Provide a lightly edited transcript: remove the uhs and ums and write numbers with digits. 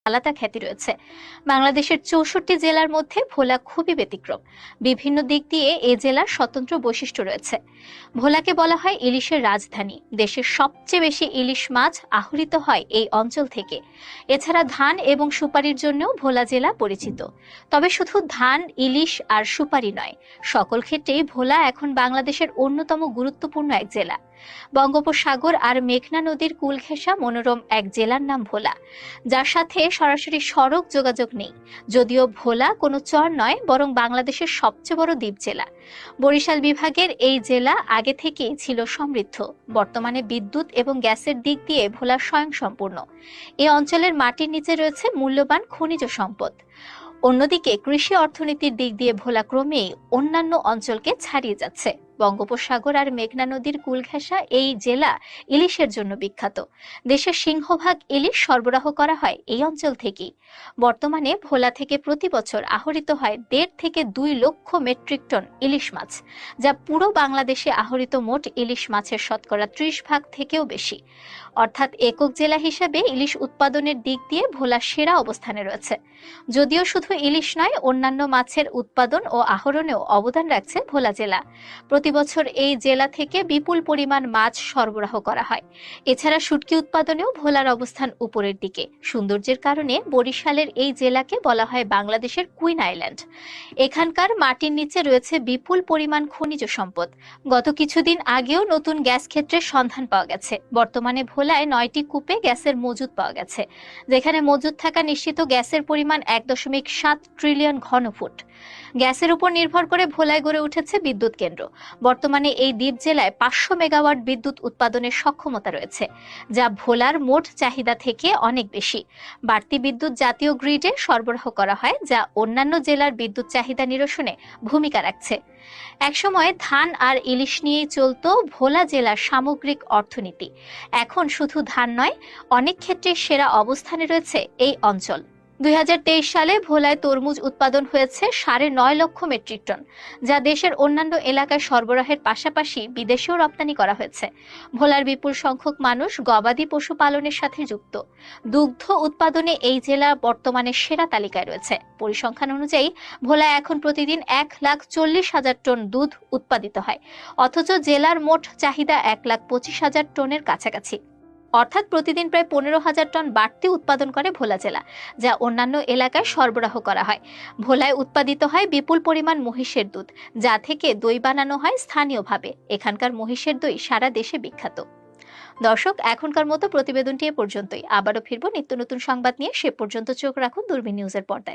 আলাদা খ্যাতি রয়েছে। বাংলাদেশের ৬৪ জেলার মধ্যে ভোলা খুবই ব্যতিক্রম। বিভিন্ন দিক দিয়ে এই জেলার স্বতন্ত্র বৈশিষ্ট্য রয়েছে। ভোলাকে বলা হয় ইলিশের রাজধানী। দেশের সবচেয়ে বেশি ইলিশ মাছ আহরিত হয় এই অঞ্চল থেকে। এছাড়া ধান এবং সুপারির জন্যও ভোলা জেলা পরিচিত। তবে শুধু ধান, ইলিশ আর সুপারি নয়, সকল ক্ষেত্রেই ভোলা এখন বাংলাদেশের অন্যতম গুরুত্বপূর্ণ এক জেলা। বঙ্গোপসাগর আর মেঘনা নদীর কূল ঘেঁষা মনোরম এক জেলার নাম ভোলা, যার সাথে সরাসরি সড়ক যোগাযোগ নেই। যদিও ভোলা কোনো চর নয়, বরং বাংলাদেশের সবচেয়ে বড় দ্বীপ জেলা। বরিশাল বিভাগের এই জেলা আগে থেকেই ছিল সমৃদ্ধ। বর্তমানে বিদ্যুৎ এবং গ্যাসের দিক দিয়ে ভোলা স্বয়ংসম্পূর্ণ। এই অঞ্চলের মাটির নিচে রয়েছে মূল্যবান খনিজ সম্পদ। অন্যদিকে কৃষি অর্থনীতির দিক দিয়ে ভোলা ক্রমেই অন্যান্য অঞ্চলকে ছাড়িয়ে যাচ্ছে। বঙ্গোপসাগর আর মেঘনা নদীর কূল ঘেঁষা এই জেলা ইলিশের জন্য বিখ্যাত। দেশের সিংহভাগ ইলিশ সরবরাহ করা হয় এই অঞ্চল থেকেই। বর্তমানে ভোলা থেকে প্রতি বছর আহরিত হয় ১.৫ থেকে ২ লক্ষ মেট্রিক টন ইলিশ মাছ, যা পুরো বাংলাদেশে আহরিত মোট ইলিশ মাছের শতকরা ৩০% থেকেও বেশি। অর্থাৎ একক জেলা হিসেবে ইলিশ উৎপাদনের দিক দিয়ে ভোলা সেরা অবস্থানে রয়েছে। যদিও শুধু ইলিশ নয়, অন্যান্য মাছের উৎপাদন ও আহরণেও অবদান রাখছে ভোলা জেলা। প্রতি বছর এই জেলা থেকে বিপুল পরিমাণ মাছ সরবরাহ করা হয়। এছাড়া শুটকি উৎপাদনেও ভোলার অবস্থান উপরের দিকে। সৌন্দর্যের কারণে বরিশালের এই জেলাকে বলা হয় বাংলাদেশের কুইন আইল্যান্ড। এখানকার মাটির নিচে রয়েছে বিপুল পরিমাণ খনিজ সম্পদ। গত কিছুদিন আগেও নতুন গ্যাস ক্ষেত্রের সন্ধান পাওয়া গেছে। বর্তমানে ভোলায় ৯টি কূপে গ্যাসের মজুদ পাওয়া গেছে, যেখানে মজুদ থাকা নিশ্চিত গ্যাসের পরিমাণ ১.৭ ট্রিলিয়ন ঘনফুট। গ্যাসের উপর নির্ভর করে ভোলায় গড়ে উঠেছে বিদ্যুৎ কেন্দ্র। বর্তমানে এই দ্বীপ জেলায় ৫০০ মেগাওয়াট বিদ্যুৎ উৎপাদনের সক্ষমতা রয়েছে, যা ভোলার মোট চাহিদা থেকে অনেক বেশি। বাড়তি বিদ্যুৎ জাতীয় গ্রিডে সরবরাহ করা হয়, যা অন্যান্য জেলার বিদ্যুৎ চাহিদা নিরসনে ভূমিকা রাখছে। একসময় ধান আর ইলিশ নিয়েই চলত ভোলা জেলার সামগ্রিক অর্থনীতি। এখন শুধু ধান নয়, অনেক ক্ষেত্রে সেরা অবস্থানে রয়েছে এই অঞ্চল। ২০২৩ সালে ভোলায় তরমুজ উৎপাদন হয়েছে ৯.৫ লক্ষ মেট্রিক টন, যা দেশের অন্যান্য এলাকায় সরবরাহের পাশাপাশি বিদেশেও রপ্তানি করা হয়েছে। ভোলার বিপুল সংখ্যক মানুষ গবাদি পশু পালনের সাথে যুক্ত। দুগ্ধ উৎপাদনে এই জেলা বর্তমানে সেরা তালিকায় রয়েছে। পরিসংখ্যান অনুযায়ী ভোলায় এখন প্রতিদিন ১,৪০,০০০ টন দুধ উৎপাদিত হয়, অথচ জেলার মোট চাহিদা ১,২৫,০০০ টনের কাছাকাছি। অর্থাৎ প্রতিদিন প্রায় ১৫,০০০ টন বাড়তি উৎপাদন করে ভোলা জেলা, যা অন্যান্য এলাকায় সরবরাহ করা হয়। ভোলায় উৎপাদিত হয় বিপুল পরিমাণ মহিষের দুধ, যা থেকে দই বানানো হয় স্থানীয়ভাবে। এখানকার মহিষের দই সারা দেশে বিখ্যাত। দর্শক, এখনকার মতো প্রতিবেদনটি এ পর্যন্তই। আবারও ফিরবো নিত্য নতুন সংবাদ নিয়ে। সে পর্যন্ত চোখ রাখুন দূরবীন নিউজের পর্দায়।